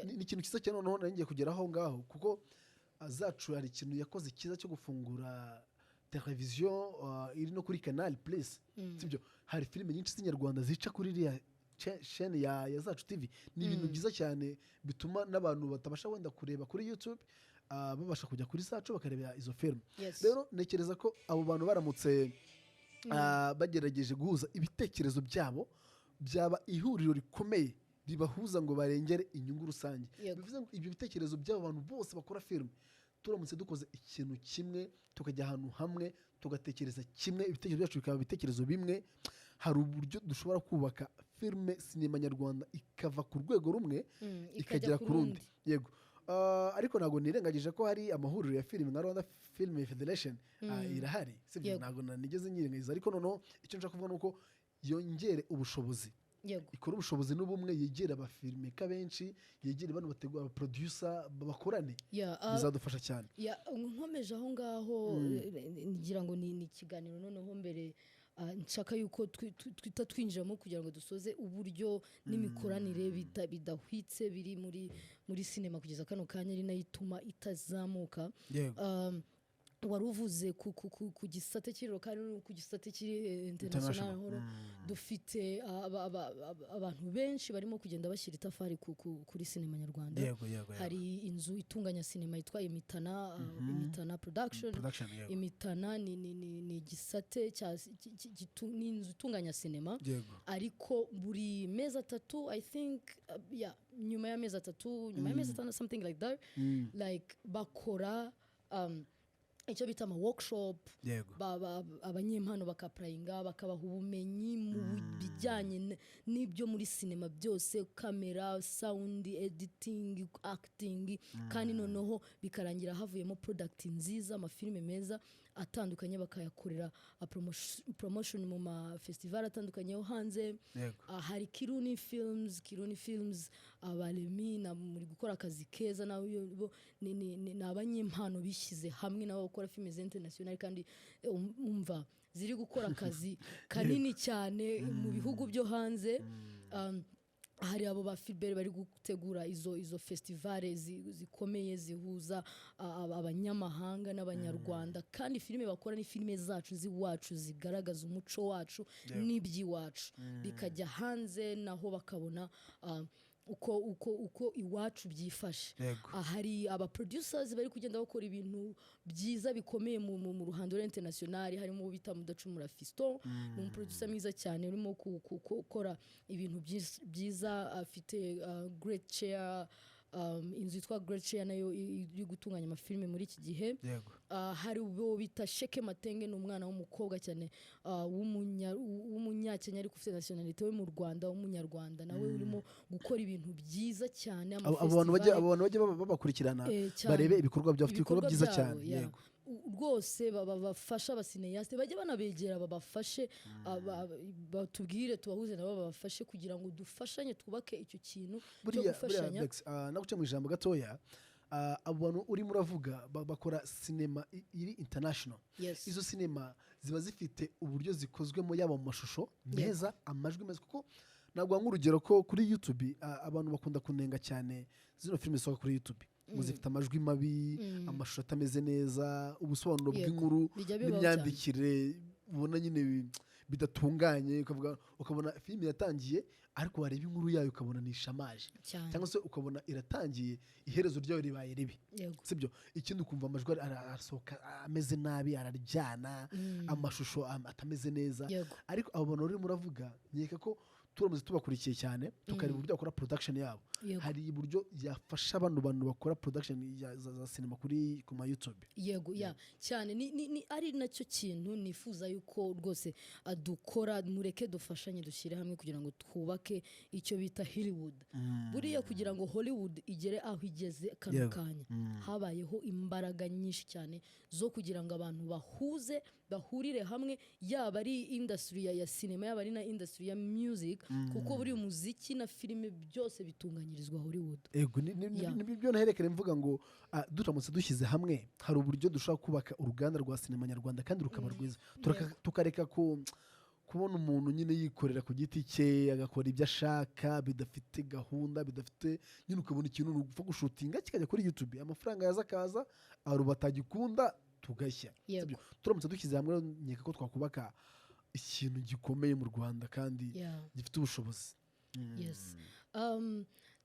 ni ikintu cyiza cyane noneho nari ngiye kugeraho aho ngaho kuko zacu hari ikintu yakoze cyiza cyo gufungura televiziyo iri no kuri Canal Plus sibyo hari filime nyinshi z'inyarwanda zica kuri iriya chaîne ya zacu TV ni ibintu byiza cyane bituma n'abantu batabasha wenda kureba kuri YouTube babasha kujya kuri zacu bakareba izo filime rero ntekereza ko abo bantu baramutse bagerageje guhuza ibitekerezo byabo byaba ihuriro rikomeye ribahuza ngo barengere inyungu rusange bivuze ngo ibyo bitekerezo by'abo bantu bose bakora filime turamutse dukoze ikintu kimwe tukajya ahantu hamwe tugatekereza kimwe ibitekerezo byacu bikaba ibitekerezo bimwe hari uburyo dushobora kubaka filime sinema nyarwanda ikava ku rwego rumwe ikagera ku rundi yego. Ariko ntabwo nirengagije ko hari amahuriro ya filime nka Rwanda Film Federation irahari sibyo, ntabwo nigeze nyirengagiza, ariko noneho icyo nshaka kuvuga ni uko yongere ubushobozi, ikora ubushobozi n'ubumwe, yegera abafilmeka benshi, yegere bano bategura abaproducer bakorane, bizadufasha cyane. Nkomeje aho ngaho ngira ngo ni ikiganiro noneho mbere nshaka yuko twita twinjiramo kugira ngo dusoze uburyo n'imikoranire bidahwitse biri muri sinema kugeza kano kanya ari nayo ituma itazamuka. Wari uvuze ku gisate cy'iriro kandi ku gisate kiri international dufite abantu benshi barimo kugenda bashyira itafari kuri sinema nyarwanda. Hari inzu itunganya sinema yitwa Imitana Production. Imitana ni gisate ni inzu itunganya sinema, ariko buri mezi atatu I think nyuma ya mezi atatu something like that, like bakora icyo bita ama workshop, abanyempano bakaprayinga bakabaha ubumenyi mu bijyanye n'ibyo muri sinema byose, kamera, sound, editing, acting, kandi noneho bikarangira havuyemo product nziza, amafilime meza atandukanye, bakayakorera promotion mu ma festival atandukanye yo hanze. Hari Kiruni Films abaremi muri gukora akazi keza, nawe ni abanyempano bishyize hamwe nabo gukora filime international, kandi umva ziri gukora akazi kanini cyane mu bihugu byo hanze. Hari abo ba Filbert bari gutegura izo festivale zikomeye zihuza abanyamahanga n'abanyarwanda, kandi filime bakora ni filime zacu ziwacu zigaragaza umuco wacu n'iby'iwacu, bikajya hanze naho bakabona uko iwacu byifashe. Hari aba producers bari kugenda bakora ibintu byiza bikomeye mu ruhando international, harimo bita Mudacumura Fiston, ni umuproducer mwiza cyane urimo gukora ibintu byiza, afite Great Chair, inzu yitwa Great Chair nayo iri gutunganya amafilime muri iki gihe. Hari uwo bita Sheke Matenge, ni umwana w'umukobwa cyane w'umunyakenya ariko ufite nationality we mu Rwanda, w'umunyarwanda nawe urimo gukora ibintu byiza cyane. Abantu bajya babakurikirana barebe ibikorwa bya afite ibikorwa byiza cyane. Yego rwose babafasha abasineyaste bajye banabegera babafashe, batubwire tubahuze nabo babafashe kugira ngo dufashanye twubake icyo kintu cyo gufashanya. Naguce mu ijambo gatoya, abantu urimo uravuga bakora sinema iri international. Izo sinema ziba zifite uburyo zikozwemo, yaba mu mashusho meza, amajwi meza, kuko nagwa nk'urugero ko kuri YouTube abantu bakunda kunenga cyane zino filime zisohoka kuri YouTube ngo zifite amajwi mabi, amashusho atameze neza, ubusobanuro bw'inkuru n'imyandikire ubona nyine bidatunganye, ukabona filime yatangiye ariko wareba inkuru yayo ukabona nishamaje, cyangwa se ukabona iratangiye iherezo ryayo ribaye ribi, sibyo? Ikindi ukumva amajwi arasohoka ameze nabi, araryana, amashusho atameze neza. Ariko abo bantu urimo uravuga nkeka ko turamutse tubakurikiye cyane tukareba uburyo bakora production yabo, hari uburyo yafasha abantu bakora production za sinema ku ma YouTube. Cyane ni ari nacyo kintu nifuza yuko rwose dukora, mureke dufashanye dushyire hamwe kugira ngo twubake icyo bita Hollywood. Buriya kugira ngo Hollywood igere aho igeze kano kanya, habayeho imbaraga nyinshi cyane zo kugira ngo abantu bahurire hamwe, yaba ari industry ya sinema, yaba ari na industry ya music, kuko buri umuziki na filime byose bitunganyirizwa Hollywood. Nibyo naherekere mvuga ngo duramutse dushyize hamwe hari uburyo dushobora kubaka uruganda rwa sinema nyarwanda kandi rukaba rwiza, tukareka kubona umuntu nyine yikorera ku giti cye agakora ibyo ashaka bidafite gahunda, bidafite nyine, ukabona ikintu upfa gushutinga kikajya kuri YouTube, amafaranga yaza akaza, abo batagikunda tugashya. Turamutse dushyize hamwe nkeka ko twakubaka ikintu gikomeye mu Rwanda kandi gifite ubushobozi.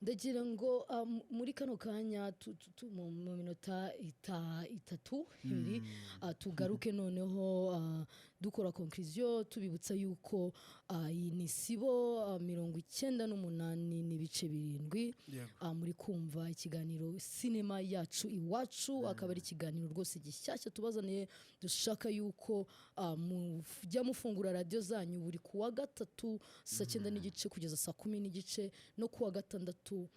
ndagira ngo muri kano kanya mu minota itatu ibiri tugaruke noneho dukora conclusion tubibutsa yuko iyi ni Sibo 98 n'ibice 7 muri kumva ikiganiro sinema yacu iwacu akaba ari ikiganiro rwose gishyashya tubazaniye dushaka yuko mujya mufungura radio zanyu buri kuwa gatatu saa 9 n'igice kugeza saa 10 n'igice no kuwa gatandatu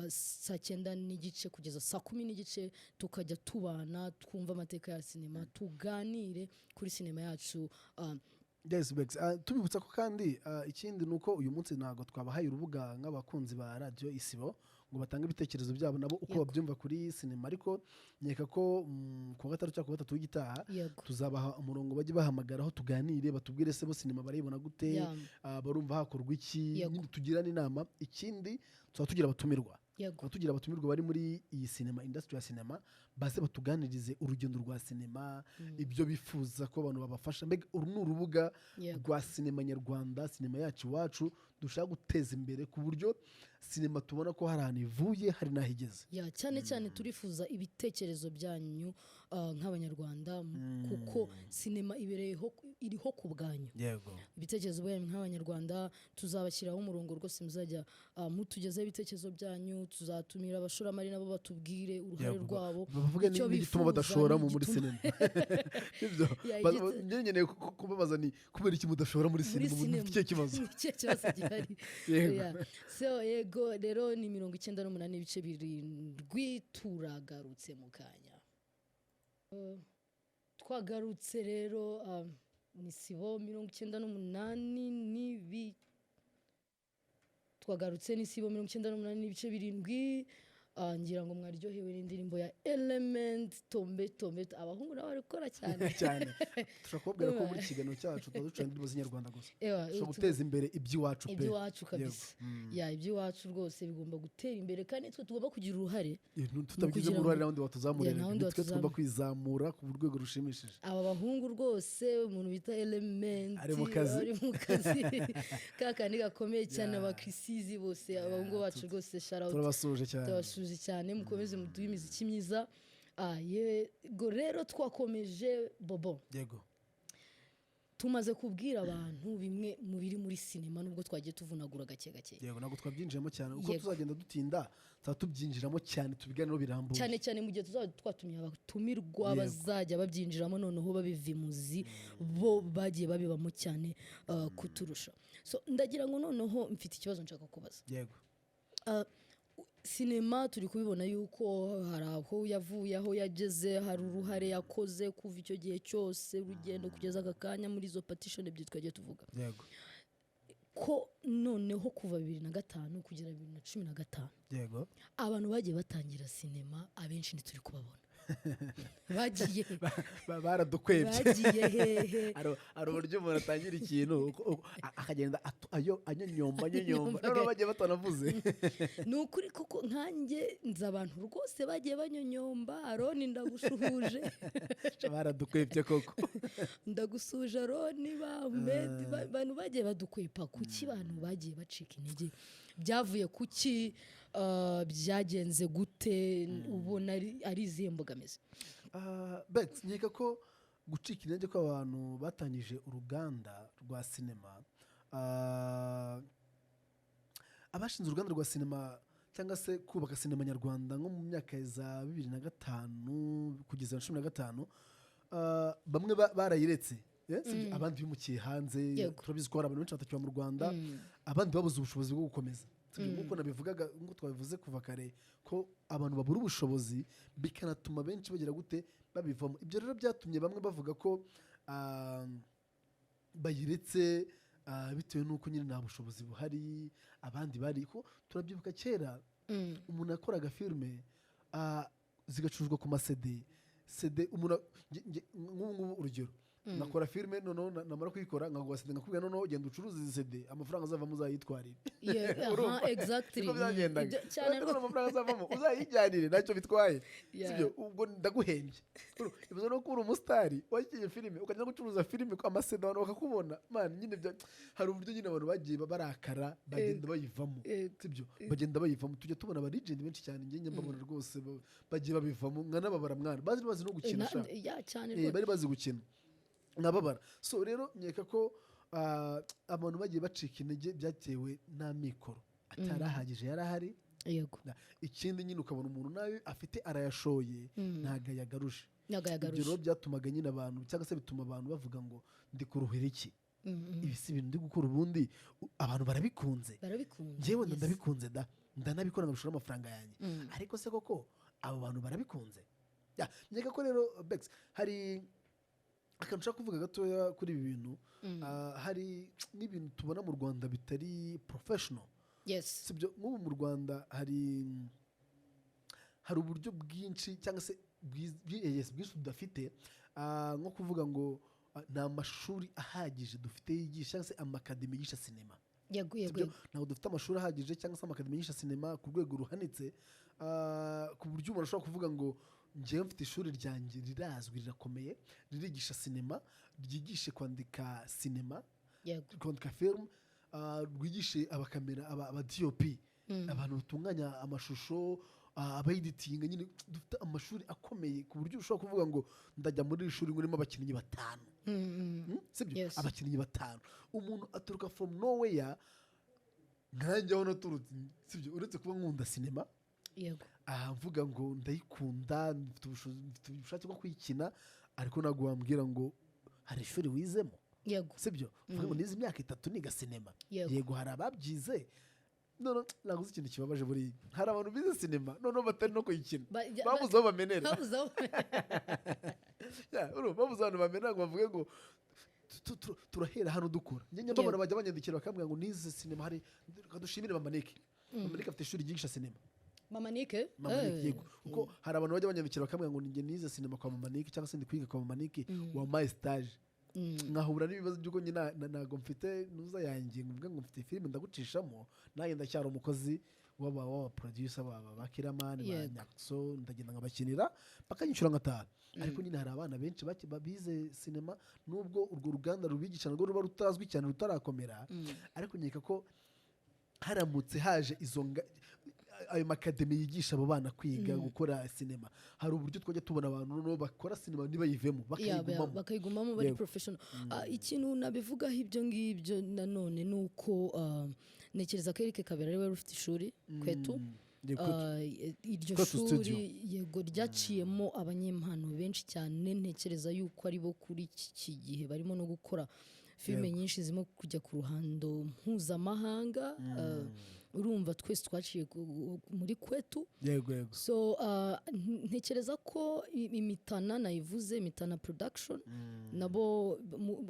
saa 9 n'igice kugeza saa 10 n'igice tukajya tubana twumva amateka ya sinema tuganire kuri sinema yacu. Yes, tubibutsa ko kandi ikindi nuko uyu munsi ntago twabahaye urubuga nk'abakunzi ba radio Isibo ngo batange ibitekerezo byabo nabo uko babyumva kuri sinema, ariko nyeka ko ku gatatu cyangwa ku gatatu w'igitaha tuzabaha umurongo bajye bahamagaraho tuganire batubwire se bo sinema barayibona gute, barumva hakorwa iki, tugirane inama. Ikindi tugira abatumirwa tugira abatumirwa bari muri iyi sinema industry ya sinema base batuganirize urugendo rwa sinema, ibyo bifuza ko abantu babafasha. Mbega uru ni urubuga rwa sinema nyarwanda, sinema yacu iwacu dushaka guteza imbere ku buryo sinema tubona ko hari ahantu ivuye hari n'aho igeze. Cyane cyane turifuza ibitekerezo byanyu nk'abanyarwanda kuko sinema iriho ku bwanyu. Ibitekerezo byanyu nk'abanyarwanda tuzabashyiraho umurongo rwose muzajya mutugezaho ibitekerezo byanyu, tuzatumira abashoramari nabo batubwire uruhare rwabo bavuge n'igituma badashora muri sinema. Ibyo ngeneye kubabaza ni kubera iki mudashora muri sinema, ni cyo kibazo gihari. So yego rero ni 98 n'ibice 7 turagarutse mu kanya. Twagarutse rero ni Sibo 98 n'ibi twagarutse ni Sibo 98 n'ibice 7 ngira ngo mwaryohewe n'indirimbo ya Element Tombe abahungu nabo barikora cyane tushakubwira ko muri kiganiro cyacu twaducana indirimbo z'inyarwanda gusa cyo guteza imbere iby'iwacu kabisa. Iby'iwacu rwose bigomba gutera imbere kandi twe tugomba kugira uruhare, tutabigize mu ruhare n'abandi batuzamurira, twe tugomba kwizamura ku rwego rushimishije. Aba bahungu rwose umuntu bita Element ari mu kazi kakandi gakomeye cyane abakrisizi bose abahungu bacu rwose shout turabasuje cyane mukomeze muduhe imiziki myiza. Yego rero twakomeje Bobo, tumaze kubwira abantu bimwe mu biri muri sinema nubwo twagiye tuvunagura gake. Yego ntabwo twabyinjiramo cyane uko tuzagenda dutinda tubyinjiramo cyane tubiganiro birambuye cyane mu gihe tuzaba twatumye abatumirwa bazajya babyinjiramo noneho babivimuzi bo bagiye babibamo cyane kuturusha. So ndagira ngo noneho mfite ikibazo nshaka kubaza. Sinema turi kubibona yuko hari aho yavuye aho yageze, hari uruhare yakoze kuva icyo gihe cyose urugendo kugeza agakanya muri izo partition ebyiri twagiye tuvuga. Ko noneho kuva 2005 kugera 2015 abantu bagiye batangira sinema abenshi ntituri kubabona. Bagiye baradukwebye, bagiye hehe. Ari uburyo umuntu atangira ikintu akagenda anyonyomba none bagiye batanavuze. Ni ukuri kuko nkanjye nza abantu rwose bagiye banyonyomba. Aroni ndagushuhuje. Baradukwebye koko. Ndagusuje Aroni bantu bagiye badukwepa kuki abantu bagiye bacika intege byavuye kuki byagenze gute ubona ari izihe mbogamizi? Bet nkeka ko gucika intege kw'abantu batangije uruganda rwa sinema, abashinze uruganda rwa sinema cyangwa se kubaka sinema nyarwanda nko mu myaka za 2005 kugeza 2015 bamwe barayiretse, abandi bimukiye hanze. Turabizi ko hari abantu benshi batakiba mu Rwanda, abandi babuze ubushobozi bwo gukomeza. Nk'uko nabivugaga nk'uko twabivuze kuva kare ko abantu babura ubushobozi bikanatuma benshi bagira gute babivamo. Ibyo rero byatumye bamwe bavuga ko bayiretse bitewe n'uko nyine nta bushobozi buhari. Abandi bari ko turabyibuka kera umuntu yakoraga filime zigacuruzwa ku CD umuntu nk'ubu urugero nakora filime noneho namara kuyikora nkaguha CD nkakubwira noneho ugenda ucuruza izi CD amafaranga azavamo uzayitwarire exactly byagendaga cyane amafaranga azavamo uzayijyanire ntacyo bitwaye sibyo ubwo ndaguhembye bivuze no kuba umusitari wakiye filime ukajya gucuruza filime amasede abantu bakakubona man nyine hari uburyo nyine abantu bagiye barakara bagenda bayivamo sibyo bagenda bayivamo tujya tubona aba legend benshi cyane njye mbabona rwose bagiye babivamo nkanababara mwana bazi no gukina bari bazi gukina nababara so rero nkeka ko abantu bagiye bacika intege byatewe n'amikoro atarahagije yarahari yego ikindi nyine ukabona umuntu nawe afite arayashoye ntago yagaruje ibyo rero byatumaga nyine abantu cyangwa se bituma abantu bavuga ngo ndi kuruhira iki ibi si ibintu ndi gukora ubundi abantu barabikunze njyewe ndabikunze ndanabikora nkabishora amafaranga yanjye ariko se koko abo bantu barabikunze nkeka ko rero Bex hari akantu ushaka kuvuga gatoya kuri ibi bintu hari n'ibintu tubona mu Rwanda bitari professional sibyo nk'ubu mu Rwanda hari uburyo bwinshi cyangwa se bwinshi tudafite nko kuvuga ngo nta mashuri ahagije dufite yigisha cyangwa se amakademi yigisha sinema ntabwo dufite amashuri ahagije cyangwa se amakademi yigisha sinema ku rwego ruhanitse ku buryo umuntu ashobora kuvuga ngo njyewe mfite ishuri ryanjye rirazwi rirakomeye ririgisha sinema ryigishe kwandika sinema kwandika film rwigishe abakamera aba DOP abantu batunganya amashusho abayiditinga nyine dufite amashuri akomeye ku buryo ushobora kuvuga ngo ndajya muri iri shuri ngurimo abakinnyi 5 sibyo abakinnyi 5 umuntu aturuka from nowhere nkanjye aho naturutse sibyo uretse kuba nkunda sinema mvuga ngo ndayikunda mfite ubushake bwo kuyikina ariko ntabwo wambwira ngo hari ishuri wizemo sibyo uvuga ngo nize imyaka 3 niga sinema yego hari ababyize none ntabwo uzi ikintu kibabaje buri hari abantu bize sinema none batari no kuyikina babuze aho bamenera babuze abantu bamenera ngo bavuge ngo turahera hano dukora njye mbabona bajya banyandikira bakambwira ngo nize sinema hari kadushimire Mamanike afite ishuri ryigisha sinema Mamanike yego kuko hari abantu bajya banyandikira bakambwira ngo njye nize sinema kwa Mamanike cyangwa se ndi kwiga kwa Mamanike wampaye stage nkahura n'ibibazo by'uko nyine ntabwo mfite nuza yanjye ngo mfite filime ndagucishamo nanjye ndacyari umukozi w'aba producer ba Kiramani ba Nyakso ndagenda nkabakinira bakanyishyura nkataha ariko nyine hari abana benshi bize sinema nubwo urwo ruganda rubigisha narwo ruba rutazwi cyane rutarakomera ariko nkeka ko haramutse haje ayo makademi yigisha abo bana kwiga gukora sinema hari uburyo twajya tubona abantu noneho bakora sinema ntibayivemo bakayigumamo bari professional ikintu nabivugaho ibyo ngibyo nanone ni uko ntekereza ko Eric Kabera ari we ufite ishuri kwetu iryo shuri yego ryaciyemo abanyempano benshi cyane ntekereza yuko ari bo kuri iki gihe barimo no gukora filime nyinshi zirimo kujya ku ruhando mpuzamahanga urumva twese twaciye muri kwetu so ntekereza ko imitana nayivuze imitana production nabo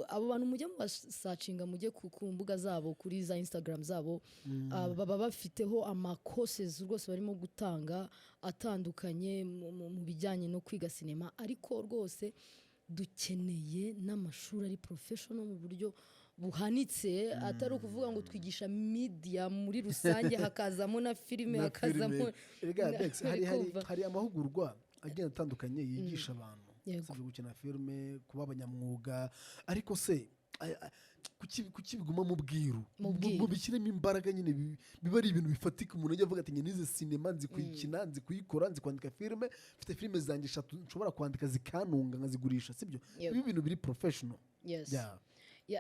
abo bantu mujye mubasacinga mujye ku mbuga zabo kuri za Instagram zabo baba bafiteho courses rwose barimo gutanga atandukanye mu bijyanye no kwiga sinema ariko rwose dukeneye n'amashuri ari professional mu buryo buhanitse atari ukuvuga ngo twigisha media muri rusange hakazamo na filime hakazamo hari amahugurwa agenda atandukanye yigisha abantu sibyo gukina filime kuba abanyamwuga ariko se kuki biguma mu bwiru bishyiremo imbaraga nyine biba ari ibintu bifatika umuntu ajya avuga ati nize sinema nzi kuyikina nzi kuyikora nzi kwandika filime mfite filime zanjye 3 nshobora kwandika zikanunga nkazigurisha sibyo ibi bintu biri professional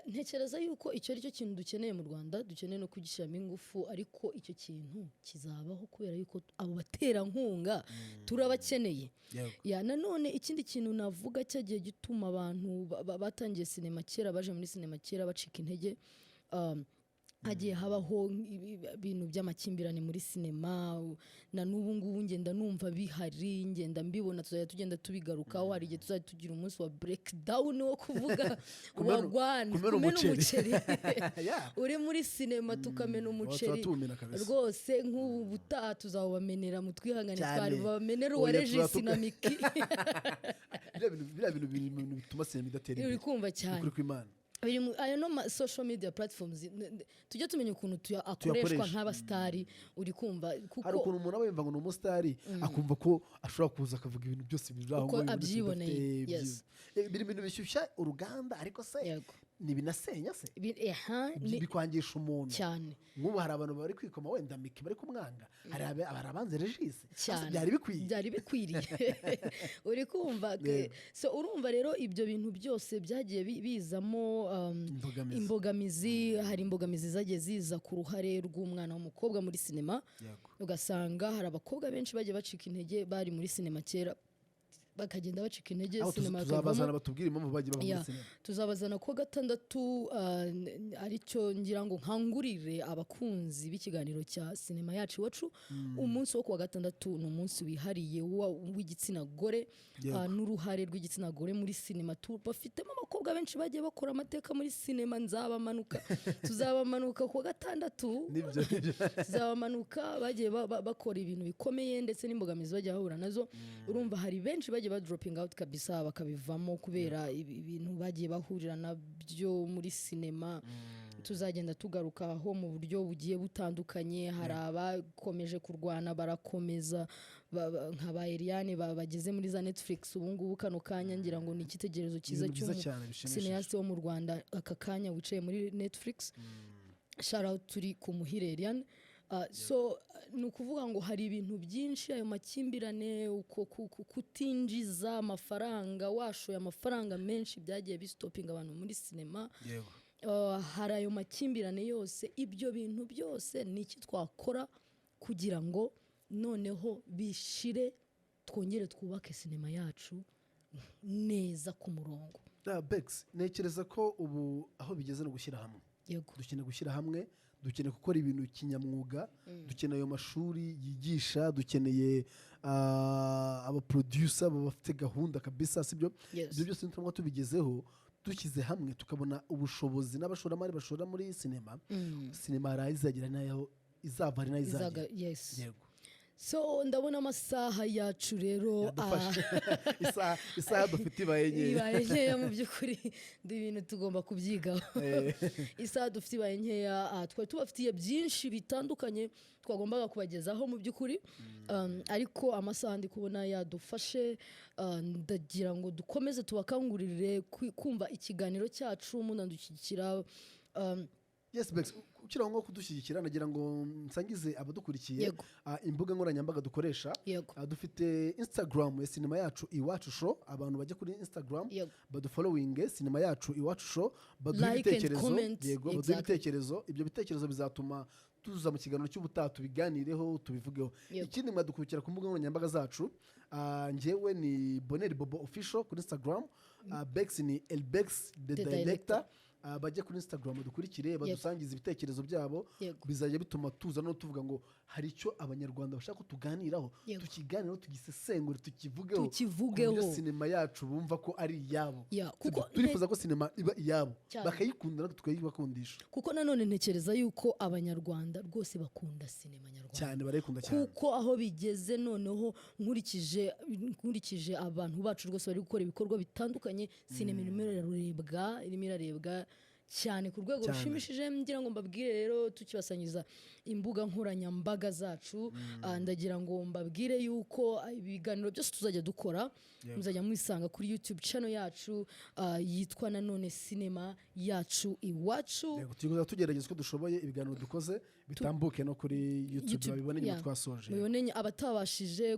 ntekereza yuko icyo ari cyo kintu dukeneye mu Rwanda dukeneye no kugishyiramo ingufu ariko icyo kintu kizabaho kubera yuko abo baterankunga turabakeneye nanone ikindi kintu navuga cyagiye gituma abantu batangiye sinema kera baje muri sinema kera bacika intege hagiye habaho ibintu by'amakimbirane muri sinema na n'ubu ngubu ngenda numva bihari ngenda mbibona tuzajya tugenda tubigarukaho hari igihe tuzajya tugira umunsi wa breakdown wo kuvuga wagwana kumena umuceri uri muri sinema tukamena umuceri rwose nk'ubu butaha tuzawubamenera mu twihangane twari bamenera uwa Regis na Miki biriya bintu bituma sinema idatera imbere uri kumva cyane ayo no social media platforms tujye tumenya ukuntu akoreshwa nk'abastari uri kumva hari ukuntu umuntu aba yumva ngo ni umusitari akumva ko ashobora kuza akavuga ibintu byose biraho ngo abyiboneye biri ibintu bishyushya uruganda ariko se ntibinasenya se bikwangisha umuntu cyane nk'ubu hari abantu bari kwikoma wenda Miki bari kumwanga hari abanze Regis byari bikwiriye uri kumva so urumva rero ibyo bintu byose byagiye bizamo imbogamizi hari imbogamizi zagiye ziza ku ruhare rw'umwana w'umukobwa muri sinema ugasanga hari abakobwa benshi bagiye bacika intege bari muri sinema kera bakagenda bacika intege sinema tuzabazana batubwire impamvu bagiye bava muri sinema tuzabazana ko gatandatu aricyo ngira ngo nkangurire abakunzi b'ikiganiro cya sinema yacu iwacu umunsi wo kuwa gatandatu ni umunsi wihariye w'igitsina gore n'uruhare rw'igitsina gore muri sinema bafitemo abakobwa benshi bagiye bakora amateka muri sinema tuzabamanuka kuwa gatandatu tuzabamanuka bagiye bakora ibintu bikomeye ndetse n'imbogamizi bagiye bahura nazo urumva hari benshi bagiye ba dropping out kabisa bakabivamo kubera ibintu bagiye bahurira nabyo muri sinema tuzagenda tugarukaho mu buryo bugiye butandukanye hari abakomeje kurwana barakomeza nka ba Eliane bageze muri za Netflix ubu ngubu kano kanya ngira ngo ni igitekerezo cyiza cy'umusineyaste wo mu Rwanda aka kanya wicaye muri Netflix shout out turi ku Muhire Eliane so ni ukuvuga ngo hari ibintu byinshi ayo makimbirane kutinjiza amafaranga washoye amafaranga menshi byagiye bistopinga abantu muri sinema hari ayo makimbirane yose ibyo bintu byose ni iki twakora kugira ngo noneho bishire twongere twubake sinema yacu neza ku murongo Bex nekereza ko ubu aho bigeze no gushyira hamwe dukeneye gushyira hamwe dukeneye gukora ibintu kinyamwuga dukeneye ayo mashuri yigisha dukeneye abaproducer bafite gahunda kabisa sibyo ibyo byose nitwa tubigezeho dushyize hamwe tukabona ubushobozi n'abashoramari bashora muri sinema sinema arayizagira nayo izava ari nayo izagira yego so ndabona amasaha yacu rero isaha dufite ibaye nkeya mu by'ukuri ibintu tugomba kubyigaho isaha dufite ibaye nkeya twari tubafitiye byinshi bitandukanye twagombaga kubagezaho mu by'ukuri ariko amasaha ndi kubona yadufashe ndagira ngo dukomeze tubakangurire kumva ikiganiro cyacu munadushyigikira yes Bex ukiraho nko kudushyigikira nagira ngo nsangize abadukurikiye imbuga nkoranyambaga dukoresha dufite Instagram ya sinema yacu iwacu show abantu bajya kuri Instagram badufollowing sinema yacu iwacu show baduhe ibitekerezo ibyo bitekerezo bizatuma tuza mu kiganiro cy'ubutaha tubiganireho tubivugeho ikindi mwadukurikira ku mbuga nkoranyambaga zacu njyewe ni Bonheur Bobo official kuri Instagram Bex ni Elbex the director bajye kuri Instagram dukurikire badusangiza ibitekerezo byabo bizajya bituma tuza no tuvuga ngo hari icyo abanyarwanda bashaka tuganiraho tukiganiraho tugisesengure tukivugeho sinema yacu bumva ko ari iyabo turifuza ko sinema iba iyabo bakayikunda natwe tukayibakundisha kuko nanone ntekereza yuko abanyarwanda rwose bakunda sinema nyarwanda cyane barayikunda cyane kuko aho bigeze noneho nkurikije abantu bacu rwose bari gukora ibikorwa bitandukanye sinema irimo irarebwa cyane ku rwego rushimishije ngira ngo mbabwire rero tukibasangiza imbuga nkoranyambaga zacu ndagira ngo mbabwire yuko ibiganiro byose tuzajya dukora muzajya mwisanga kuri YouTube channel yacu yitwa nanone sinema yacu iwacu tugerageza ko dushoboye ibiganiro dukoze bitambuke no kuri YouTube babibone nyuma twasoje mubibone abatabashije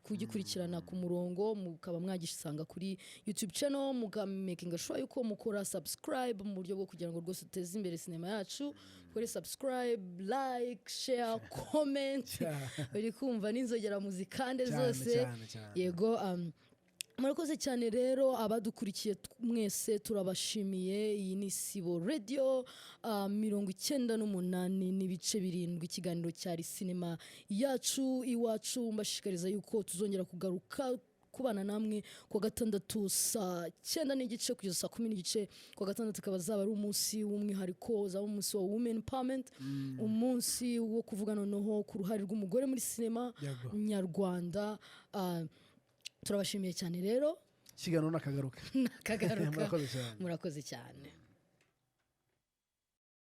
kugikurikirana ku murongo mukaba mwagisanga kuri YouTube channel mukamakinga sure yuko mukora subscribe mu buryo bwo kugira ngo rwose uteze imbere sinema yacu kuri subscribe like share comment uri kumva n'inzogera muzikande zose yego murakoze cyane rero abadukurikiye mwese turabashimiye. Iyi ni Isibo Radio 98 n'ibice 7 ikiganiro cyari sinema yacu iwacu. Mbashishikariza yuko tuzongera kugaruka kubana namwe kwa gatandatu saa 9 n'igice kugeza saa 10 n'igice. Kwa gatandatu kaba zaba ari umunsi w'umwihariko, zaba umunsi wa women empowerment, umunsi wo kuvuga noneho ku ruhare rw'umugore muri sinema nyarwanda. Turabashimiye cyane rero. Kiganiro nakagaruka. Nakagaruka. Murakoze cyane.